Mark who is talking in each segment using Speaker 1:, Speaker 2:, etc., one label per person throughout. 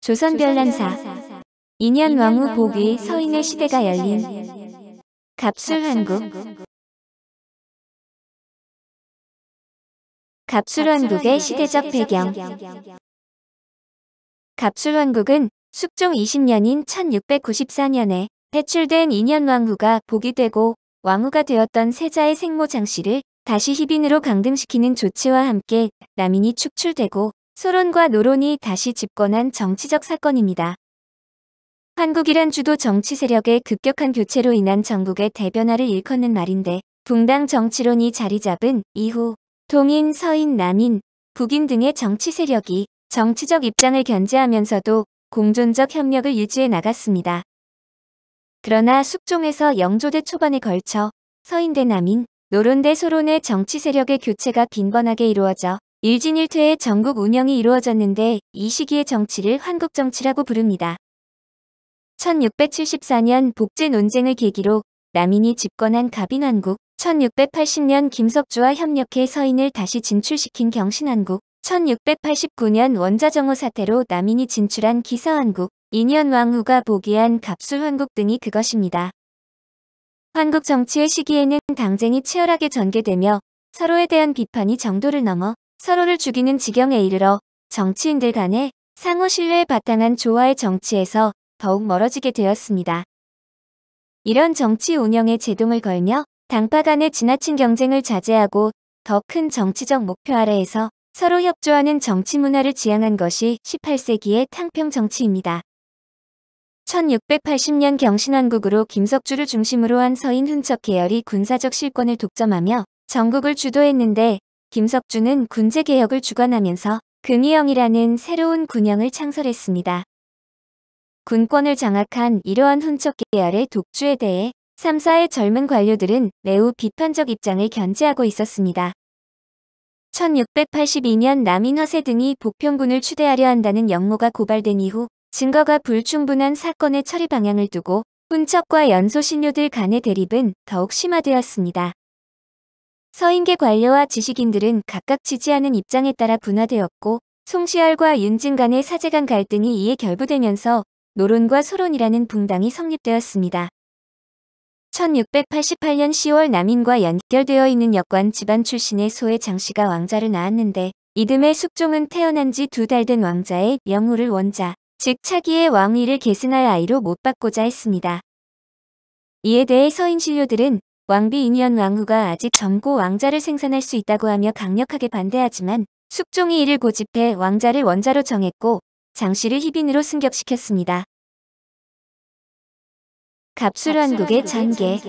Speaker 1: 조선별난사 인현왕후 복위의 서인의 시대가 열린 갑술환국. 갑술환국의 시대적 배경. 갑술환국은 숙종 20년인 1694년에 배출된 인현왕후가 복이 되고 왕후가 되었던 세자의 생모 장씨를 다시 희빈으로 강등시키는 조치와 함께 남인이 축출되고 소론과 노론이 다시 집권한 정치적 사건입니다. 환국이란 주도 정치 세력의 급격한 교체로 인한 전국의 대변화를 일컫는 말인데, 붕당 정치론이 자리 잡은 이후 동인, 서인, 남인, 북인 등의 정치 세력이 정치적 입장을 견제하면서도 공존적 협력을 유지해 나갔습니다. 그러나 숙종에서 영조대 초반에 걸쳐 서인대 남인, 노론대 소론의 정치 세력의 교체가 빈번하게 이루어져 일진일퇴의 전국 운영이 이루어졌는데, 이 시기의 정치를 환국정치라고 부릅니다. 1674년 복제 논쟁을 계기로 남인이 집권한 갑인환국, 1680년 김석주와 협력해 서인을 다시 진출시킨 경신환국, 1689년 원자정후 사태로 남인이 진출한 기서환국, 인현왕후가 복위한 갑술환국 등이 그것입니다. 환국 정치의 시기에는 당쟁이 치열하게 전개되며 서로에 대한 비판이 정도를 넘어 서로를 죽이는 지경에 이르러 정치인들 간의 상호 신뢰에 바탕한 조화의 정치에서 더욱 멀어지게 되었습니다. 이런 정치 운영에 제동을 걸며 당파 간의 지나친 경쟁을 자제하고 더 큰 정치적 목표 아래에서 서로 협조하는 정치 문화를 지향한 것이 18세기의 탕평 정치입니다. 1680년 경신환국으로 김석주를 중심으로 한 서인 훈척 계열이 군사적 실권을 독점하며 전국을 주도했는데, 김석주는 군제개혁을 주관하면서 금이영이라는 새로운 군영을 창설했습니다. 군권을 장악한 이러한 훈척 계열의 독주에 대해 3사의 젊은 관료들은 매우 비판적 입장을 견지하고 있었습니다. 1682년 남인 허세 등이 복평군을 추대하려 한다는 역모가 고발된 이후 증거가 불충분한 사건의 처리 방향을 두고 훈척과 연소 신료들 간의 대립은 더욱 심화되었습니다. 서인계 관료와 지식인들은 각각 지지하는 입장에 따라 분화되었고, 송시열과 윤진 간의 사제간 갈등이 이에 결부되면서 노론과 소론이라는 붕당이 성립되었습니다. 1688년 10월 남인과 연결되어 있는 역관 집안 출신의 소의 장씨가 왕자를 낳았는데, 이듬해 숙종은 태어난 지 2달 된 왕자의 명후를 원자, 즉 차기의 왕위를 계승할 아이로 못 받고자 했습니다. 이에 대해 서인 신료들은 왕비 인현왕후가 아직 젊고 왕자를 생산할 수 있다고 하며 강력하게 반대하지만, 숙종이 이를 고집해 왕자를 원자로 정했고 장씨를 희빈으로 승격시켰습니다. 갑술환국의 전개.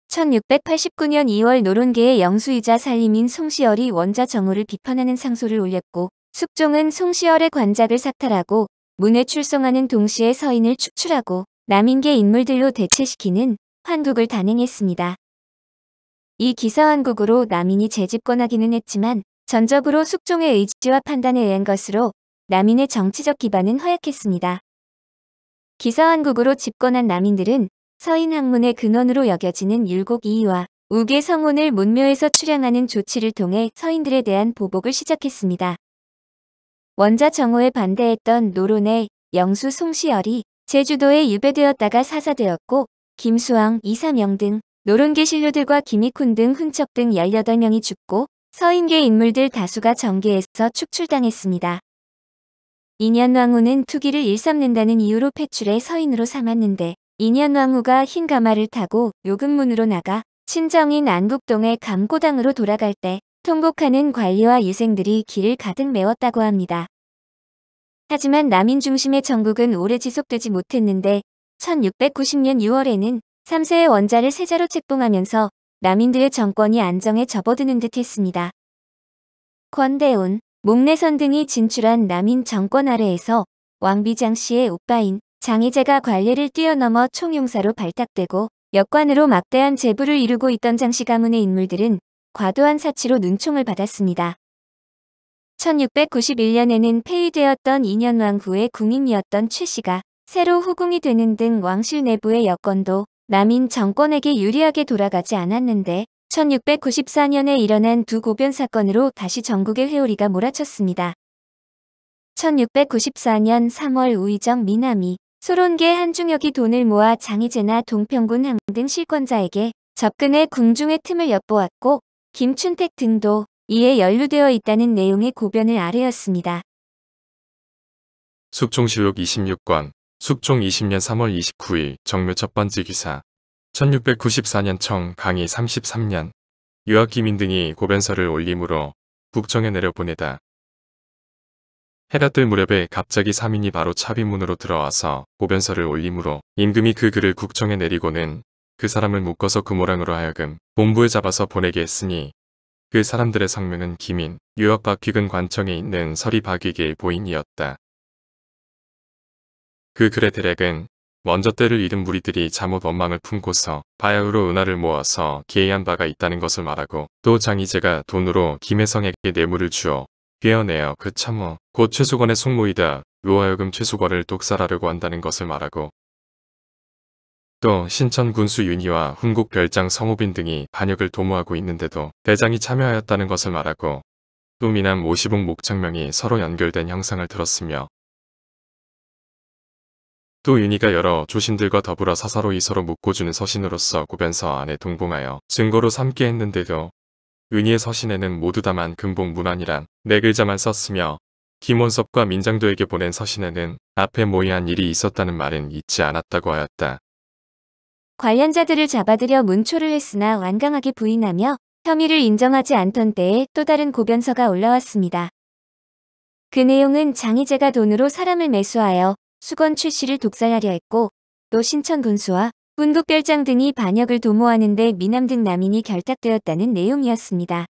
Speaker 1: 1689년 2월 노론계의 영수이자 살림인 송시열이 원자 정후를 비판하는 상소를 올렸고, 숙종은 송시열의 관작을 삭탈하고 문에 출성하는 동시에 서인을 축출하고 남인계 인물들로 대체시키는 환국을 단행했습니다. 이 기사환국으로 남인이 재집권하기는 했지만 전적으로 숙종의 의지와 판단에 의한 것으로 남인의 정치적 기반은 허약했습니다. 기사환국으로 집권한 남인들은 서인 학문의 근원으로 여겨지는 율곡 이의와 우계 성혼을 문묘에서 출양하는 조치를 통해 서인들에 대한 보복을 시작했습니다. 원자 정호에 반대했던 노론의 영수 송시열이 제주도에 유배되었다가 사사되었고, 김수왕, 이삼영 등 노론계 신료들과 김익훈 등 훈척 등 18명이 죽고 서인계 인물들 다수가 정계에서 축출당했습니다. 인현왕후는 투기를 일삼는다는 이유로 폐출해 서인으로 삼았는데, 인현왕후가 흰 가마를 타고 요금문으로 나가 친정인 안국동의 감고당으로 돌아갈 때 통곡하는 관리와 유생들이 길을 가득 메웠다고 합니다. 하지만 남인 중심의 정국은 오래 지속되지 못했는데 1690년 6월에는 3세의 원자를 세자로 책봉하면서 남인들의 정권이 안정에 접어드는 듯 했습니다. 권대운, 목내선 등이 진출한 남인 정권 아래에서 왕비 장씨의 오빠인 장희재가 관례를 뛰어넘어 총용사로 발탁되고 역관으로 막대한 재부를 이루고 있던 장씨 가문의 인물들은 과도한 사치로 눈총을 받았습니다. 1691년에는 폐위되었던 인현왕후의 궁인이었던 최씨가 새로 후궁이 되는 등 왕실 내부의 여건도 남인 정권에게 유리하게 돌아가지 않았는데, 1694년에 일어난 두 고변 사건으로 다시 전국의 회오리가 몰아쳤습니다. 1694년 3월 우의정 미남이 소론계 한중혁이 돈을 모아 장희제나 동평군 항 등 실권자에게 접근해 궁중의 틈을 엿보았고 김춘택 등도 이에 연루되어 있다는 내용의 고변을 아뢰었습니다.
Speaker 2: 숙종실록 26권 숙종 20년 3월 29일 정묘 첫 번째 기사 1694년 청 강희 33년 유학 기민 등이 고변서를 올림으로 북청에 내려보내다. 해가 뜰 무렵에 갑자기 사민이 바로 차비문으로 들어와서 고변서를 올림으로 임금이 그 글을 국청에 내리고는 그 사람을 묶어서 금오랑으로 하여금 본부에 잡아서 보내게 했으니 그 사람들의 성명은 기민, 유학 박익은 관청에 있는 서리 박익의 보인이었다. 그 글의 대략은 먼저 때를 잃은 무리들이 잘못 원망을 품고서 바야흐로 은하를 모아서 기해한 바가 있다는 것을 말하고 또 장희제가 돈으로 김혜성에게 뇌물을 주어 꿰어내어 그 참호 곧 최수건의 숙모이다 묘하여금 최수건을 독살하려고 한다는 것을 말하고 또 신천 군수 윤희와 훈국 별장 성호빈 등이 반역을 도모하고 있는데도 대장이 참여하였다는 것을 말하고 또 미남 50옥 목창명이 서로 연결된 형상을 들었으며 또 윤희가 여러 조신들과 더불어 사사로이 서로 묶어주는 서신으로서 고변서 안에 동봉하여 증거로 삼게 했는데도 윤희의 서신에는 모두 다만 금복 문안이란 네 글자만 썼으며 김원섭과 민장도에게 보낸 서신에는 앞에 모의한 일이 있었다는 말은 있지 않았다고 하였다.
Speaker 1: 관련자들을 잡아들여 문초를 했으나 완강하게 부인하며 혐의를 인정하지 않던 때에 또 다른 고변서가 올라왔습니다. 그 내용은 장희제가 돈으로 사람을 매수하여 수건 출씨를 독살하려 했고 또 신천 군수와 훈국별장 등이 반역을 도모하는 데 미남 등 남인이 결탁되었다는 내용이었습니다.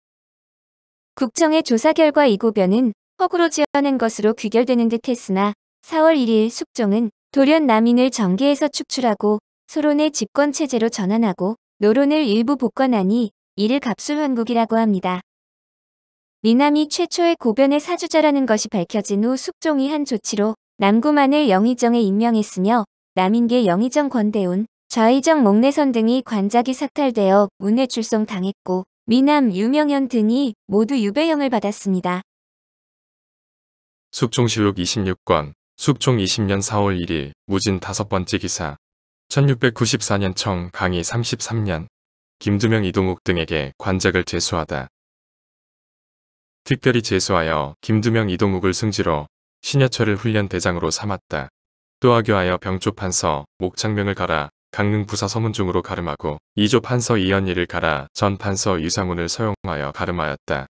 Speaker 1: 국청의 조사 결과 이 고변은 허구로 지어낸 것으로 귀결되는 듯 했으나 4월 1일 숙종은 돌연 남인을 정계에서 축출하고 소론의 집권체제로 전환하고 노론을 일부 복권하니 이를 갑술환국이라고 합니다. 미남이 최초의 고변의 사주자라는 것이 밝혀진 후 숙종이 한 조치로 남구만을 영의정에 임명했으며 남인계 영의정 권대운, 좌의정 목내선 등이 관작이 삭탈되어 문외 출송당했고 미남 유명현 등이 모두 유배형을 받았습니다.
Speaker 2: 숙종실록 26권 숙종 20년 4월 1일 무진 5번째 기사 1694년 청 강희 33년 김두명 이동욱 등에게 관작을 제수하다. 특별히 제수하여 김두명 이동욱을 승지로 신여철을 훈련 대장으로 삼았다. 또 하교하여 병조 판서 목창명을 가라 강릉 부사 서문중으로 가름하고 이조 판서 이연리를 가라 전 판서 유상훈을 서용하여 가름하였다.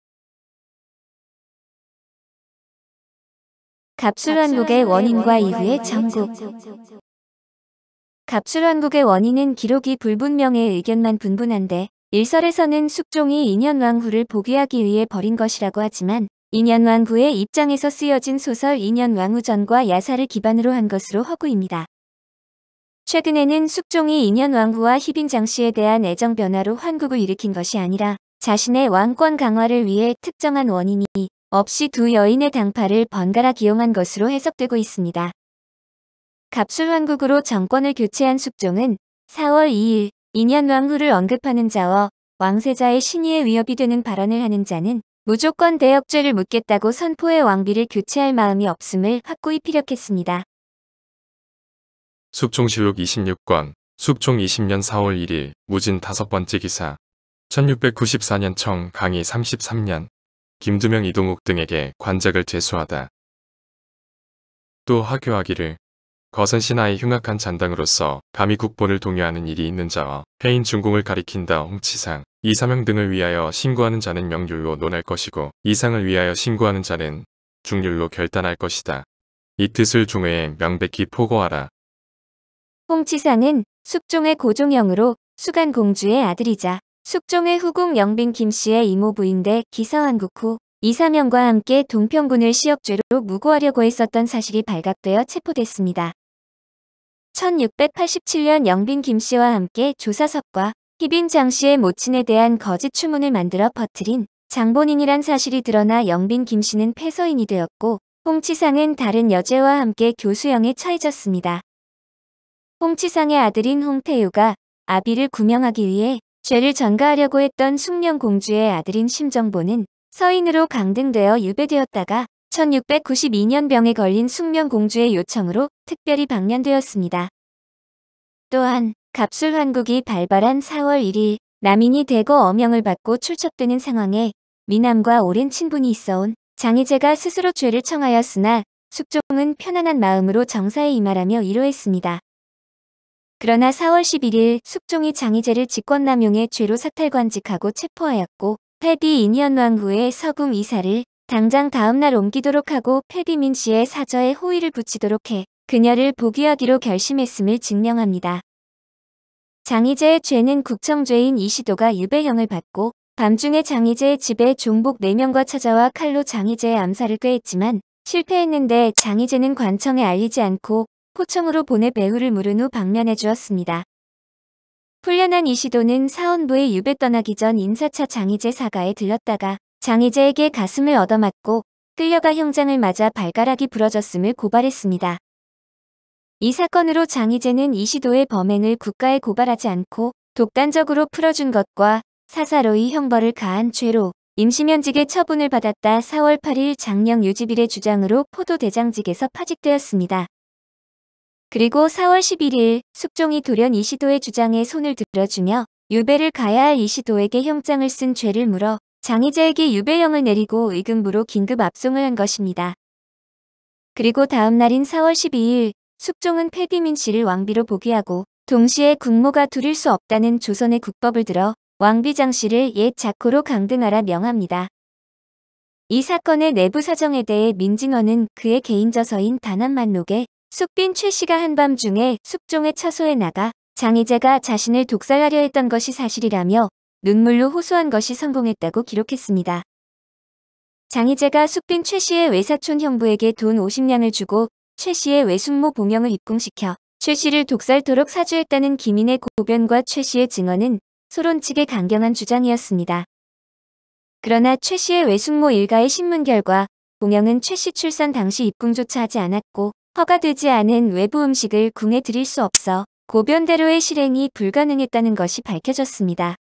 Speaker 1: 갑술환국의 원인과 이후의 전국. 갑술환국의 원인은 기록이 불분명해 의견만 분분한데 일설에서는 숙종이 인현왕후를 복위하기 위해 벌인 것이라고 하지만 인현왕후의 입장에서 쓰여진 소설 인현왕후전과 야사를 기반으로 한 것으로 허구입니다. 최근에는 숙종이 인현왕후와 희빈장씨에 대한 애정 변화로 환국을 일으킨 것이 아니라 자신의 왕권 강화를 위해 특정한 원인이 없이 두 여인의 당파를 번갈아 기용한 것으로 해석되고 있습니다. 갑술환국으로 정권을 교체한 숙종은 4월 2일 인현왕후를 언급하는 자와 왕세자의 신의에 위협이 되는 발언을 하는 자는 무조건 대역죄를 묻겠다고 선포해 왕비를 교체할 마음이 없음을 확고히 피력했습니다.
Speaker 2: 숙종실록 26권 숙종 20년 4월 1일 무진 5번째 기사 1694년 청 강희 33년 김두명 이동욱 등에게 관작을 제수하다. 또 하교하기를 거선 신하의 흉악한 잔당으로서 감히 국본을 동요하는 일이 있는 자와 폐인 중공을 가리킨다 홍치상, 이사명 등을 위하여 신고하는 자는 명률로 논할 것이고 이상을 위하여 신고하는 자는 중률로 결단할 것이다. 이 뜻을 중회에 명백히 포고하라.
Speaker 1: 홍치상은 숙종의 고종형으로 수간공주의 아들이자 숙종의 후궁 영빈 김씨의 이모 부인대 기서한국 후 이사명과 함께 동평군을 시역죄로 무고하려고 했었던 사실이 발각되어 체포됐습니다. 1687년 영빈 김씨와 함께 조사석과 희빈 장씨의 모친에 대한 거짓 추문을 만들어 퍼뜨린 장본인이란 사실이 드러나 영빈 김씨는 패서인이 되었고 홍치상은 다른 여제와 함께 교수형에 처해졌습니다. 홍치상의 아들인 홍태유가 아비를 구명하기 위해 죄를 전가하려고 했던 숭령공주의 아들인 심정보는 서인으로 강등되어 유배되었다가 1692년 병에 걸린 숙명공주의 요청으로 특별히 방면되었습니다. 또한 갑술환국이 발발한 4월 1일 남인이 대거 어명을 받고 출첩되는 상황에 미남과 오랜 친분이 있어온 장희제가 스스로 죄를 청하였으나 숙종은 편안한 마음으로 정사에 임하라며 위로했습니다. 그러나 4월 11일 숙종이 장희제를 직권남용의 죄로 사탈관직하고 체포하였고 패비 인현왕후의 서궁 이사를 당장 다음날 옮기도록 하고 패비민 씨의 사저에 호의를 붙이도록 해 그녀를 복위하기로 결심했음을 증명합니다. 장희제의 죄는 국청죄인 이시도가 유배형을 받고 밤중에 장희제의 집에 종복 4명과 찾아와 칼로 장희제의 암살을 꾀했지만 실패했는데 장희제는 관청에 알리지 않고 포청으로 보내 배후를 물은 후 방면해 주었습니다. 훈련한 이시도는 사원부에 유배 떠나기 전 인사차 장희제 사가에 들렀다가 장희제에게 가슴을 얻어맞고 끌려가 형장을 맞아 발가락이 부러졌음을 고발했습니다. 이 사건으로 장희제는 이시도의 범행을 국가에 고발하지 않고 독단적으로 풀어준 것과 사사로이 형벌을 가한 죄로 임시면직의 처분을 받았다. 4월 8일 장령 유지빌의 주장으로 포도대장직에서 파직되었습니다. 그리고 4월 11일 숙종이 돌연 이시도의 주장에 손을 들어주며 유배를 가야 할 이시도에게 형장을 쓴 죄를 물어 장희제에게 유배형을 내리고 의금부로 긴급 압송을 한 것입니다. 그리고 다음 날인 4월 12일 숙종은 패비민 씨를 왕비로 복위하고 동시에 국모가 두릴 수 없다는 조선의 국법을 들어 왕비장 씨를 옛 자코로 강등하라 명합니다. 이 사건의 내부 사정에 대해 민진원은 그의 개인저서인 단한만록에 숙빈 최 씨가 한밤중에 숙종의 처소에 나가 장희제가 자신을 독살하려 했던 것이 사실이라며 눈물로 호소한 것이 성공했다고 기록했습니다. 장희제가 숙빈 최 씨의 외사촌 형부에게 돈 50냥을 주고 최 씨의 외숙모 봉영을 입궁시켜 최 씨를 독살토록 사주했다는 기민의 고변과 최 씨의 증언은 소론 측의 강경한 주장이었습니다. 그러나 최 씨의 외숙모 일가의 신문 결과 봉영은 최 씨 출산 당시 입궁조차 하지 않았고 허가되지 않은 외부 음식을 궁에 들일 수 없어 고변대로의 실행이 불가능했다는 것이 밝혀졌습니다.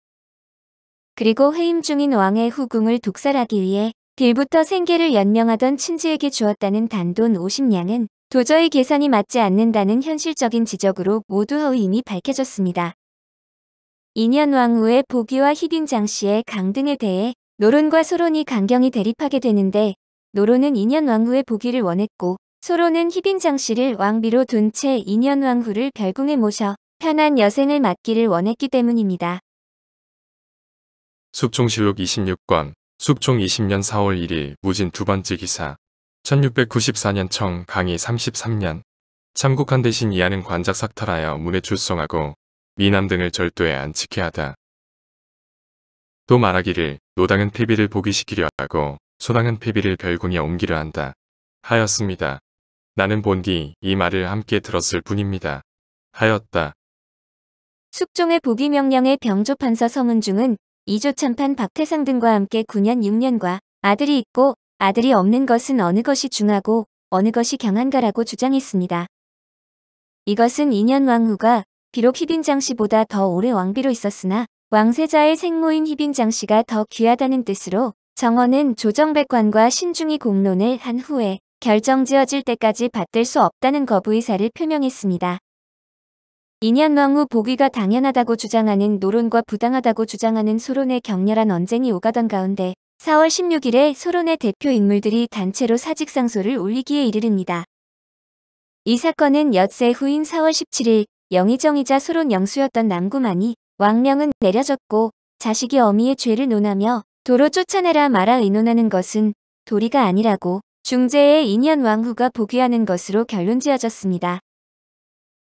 Speaker 1: 그리고 회임 중인 왕의 후궁을 독살하기 위해 빌부터 생계를 연명하던 친지에게 주었다는 단돈 50냥은 도저히 계산이 맞지 않는다는 현실적인 지적으로 모두 허위임이 밝혀졌습니다. 인현왕후의 복위와 희빈장 씨의 강등에 대해 노론과 소론이 강경히 대립하게 되는데 노론은 인현왕후의 복위를 원했고 소론은 희빈장 씨를 왕비로 둔 채 인현왕후를 별궁에 모셔 편한 여생을 맡기를 원했기 때문입니다.
Speaker 2: 숙종실록 26권 숙종 20년 4월 1일 무진 두 번째 기사 1694년 청 강희 33년 참국한 대신 이하는 관작 삭탈하여 문에 출송하고 미남 등을 절도에 안치케 하다. 또 말하기를 노당은 패비를 복위시키려 하고 소당은 패비를 별궁에 옮기려 한다 하였습니다. 나는 본디 이 말을 함께 들었을 뿐입니다. 하였다.
Speaker 1: 숙종의 복위 명령에 병조판서 서문중은 이조참판 박태상 등과 함께 9년 6년과 아들이 있고 아들이 없는 것은 어느 것이 중하고 어느 것이 경한가라고 주장했습니다. 이것은 인현왕후가 비록 희빈장 씨보다 더 오래 왕비로 있었으나 왕세자의 생모인 희빈장 씨가 더 귀하다는 뜻으로 정원은 조정백관과 신중히 공론을 한 후에 결정지어질 때까지 받들 수 없다는 거부 의사를 표명했습니다. 인현왕후 복위가 당연하다고 주장하는 노론과 부당하다고 주장하는 소론의 격렬한 언쟁이 오가던 가운데 4월 16일에 소론의 대표 인물들이 단체로 사직상소를 올리기에 이르릅니다. 이 사건은 엿새 후인 4월 17일 영의정이자 소론 영수였던 남구만이 왕명은 내려졌고 자식이 어미의 죄를 논하며 도로 쫓아내라 마라 의논하는 것은 도리가 아니라고 중재의 인현왕후가 복위하는 것으로 결론지어졌습니다.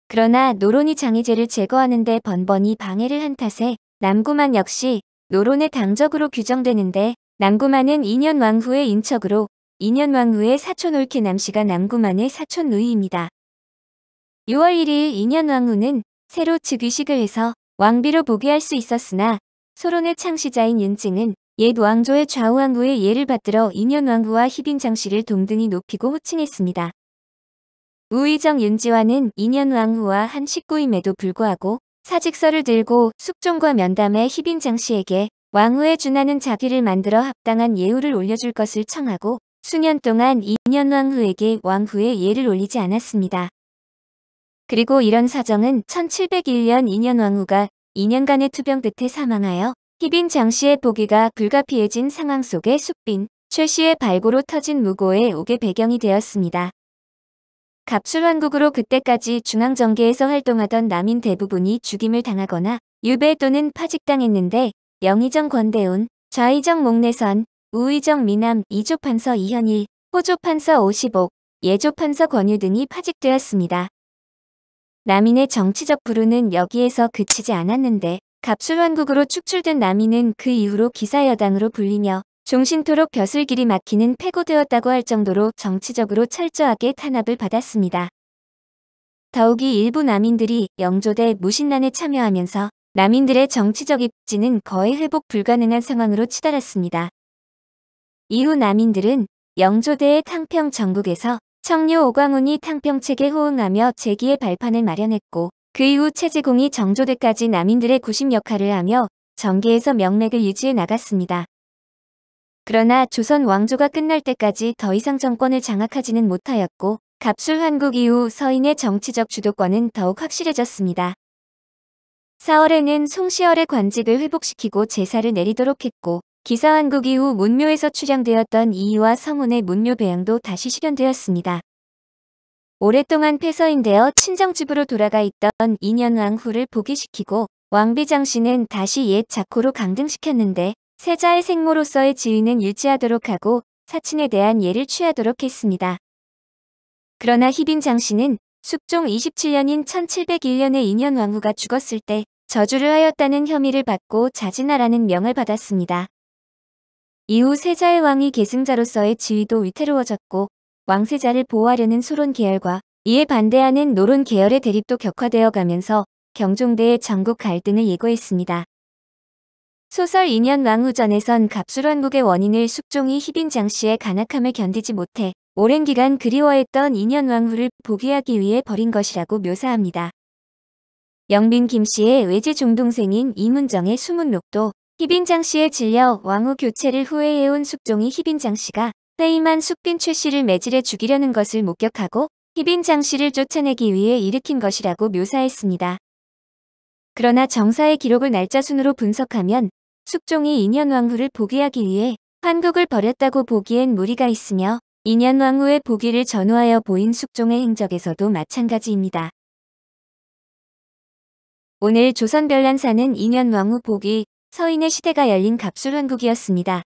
Speaker 1: 그러나 노론이 장희제를 제거하는 데 번번이 방해를 한 탓에 남구만 역시 노론의 당적으로 규정되는데 남구만은 인현왕후의 인척으로 인현왕후의 사촌 올케 남씨가 남구만의 사촌 누이입니다. 6월 1일 인현왕후는 새로 즉위식을 해서 왕비로 복위할 수 있었으나 소론의 창시자인 윤증은 옛 왕조의 좌우왕후의 예를 받들어 인현왕후와 희빈장 씨를 동등히 높이고 호칭했습니다. 우의정 윤지화는 인현왕후와 한 식구임에도 불구하고 사직서를 들고 숙종과 면담해 희빈장 씨에게 왕후에 준하는 자비를 만들어 합당한 예우를 올려줄 것을 청하고 수년 동안 인현왕후에게 왕후의 예를 올리지 않았습니다. 그리고 이런 사정은 1701년 인현왕후가 2년간의 투병 끝에 사망하여 희빈 장씨의 보기가 불가피해진 상황 속에 숙빈 최씨의 발고로 터진 무고의 옥의 배경이 되었습니다. 갑술왕국으로 그때까지 중앙정계에서 활동하던 남인 대부분이 죽임을 당하거나 유배 또는 파직당했는데 영의정 권대운, 좌의정 목내선, 우의정 미남, 이조판서 이현일, 호조판서 오시복, 예조판서 권유 등이 파직되었습니다. 남인의 정치적 불우는 여기에서 그치지 않았는데 갑술왕국으로 축출된 남인은 그 이후로 기사여당으로 불리며 종신토록 벼슬길이 막히는 패고되었다고 할 정도로 정치적으로 철저하게 탄압을 받았습니다. 더욱이 일부 남인들이 영조대 무신난에 참여하면서 남인들의 정치적 입지는 거의 회복 불가능한 상황으로 치달았습니다. 이후 남인들은 영조대의 탕평 정국에서 청류 오광운이 탕평책에 호응하며 재기의 발판을 마련했고 그 이후 최재공이 정조대까지 남인들의 구심 역할을 하며 정계에서 명맥을 유지해 나갔습니다. 그러나 조선 왕조가 끝날 때까지 더 이상 정권을 장악하지는 못하였고 갑술환국 이후 서인의 정치적 주도권은 더욱 확실해졌습니다. 4월에는 송시열의 관직을 회복시키고 제사를 내리도록 했고 기사환국 이후 문묘에서 출향되었던 이이와 성운의 문묘 배양도 다시 실현되었습니다. 오랫동안 폐서인되어 친정집으로 돌아가 있던 인현왕후를 복위시키고 왕비장씨는 다시 옛 자코로 강등시켰는데 세자의 생모로서의 지위는 유지하도록 하고 사친에 대한 예를 취하도록 했습니다. 그러나 희빈 장씨는 숙종 27년인 1701년에 인현왕후가 죽었을 때 저주를 하였다는 혐의를 받고 자진하라는 명을 받았습니다. 이후 세자의 왕위 계승자로서의 지위도 위태로워졌고 왕세자를 보호하려는 소론 계열과 이에 반대하는 노론 계열의 대립도 격화되어 가면서 경종대의 전국 갈등을 예고했습니다. 소설 인현왕후전에선 갑술왕국의 원인을 숙종이 희빈 장씨의 간악함을 견디지 못해 오랜 기간 그리워했던 인현왕후를 복위하기 위해 벌인 것이라고 묘사합니다. 영빈 김씨의 외제 종동생인 이문정의 수문록도 희빈 장씨에 질려 왕후 교체를 후회해온 숙종이 희빈 장씨가 퇴임한 숙빈 최씨를 매질해 죽이려는 것을 목격하고 희빈 장씨를 쫓아내기 위해 일으킨 것이라고 묘사했습니다. 그러나 정사의 기록을 날짜순으로 분석하면 숙종이 인현왕후를 복위하기 위해 환국을 버렸다고 보기엔 무리가 있으며 인현왕후의 복위를 전후하여 보인 숙종의 행적에서도 마찬가지입니다. 오늘 조선별난사는 인현왕후 복위, 서인의 시대가 열린 갑술환국이었습니다.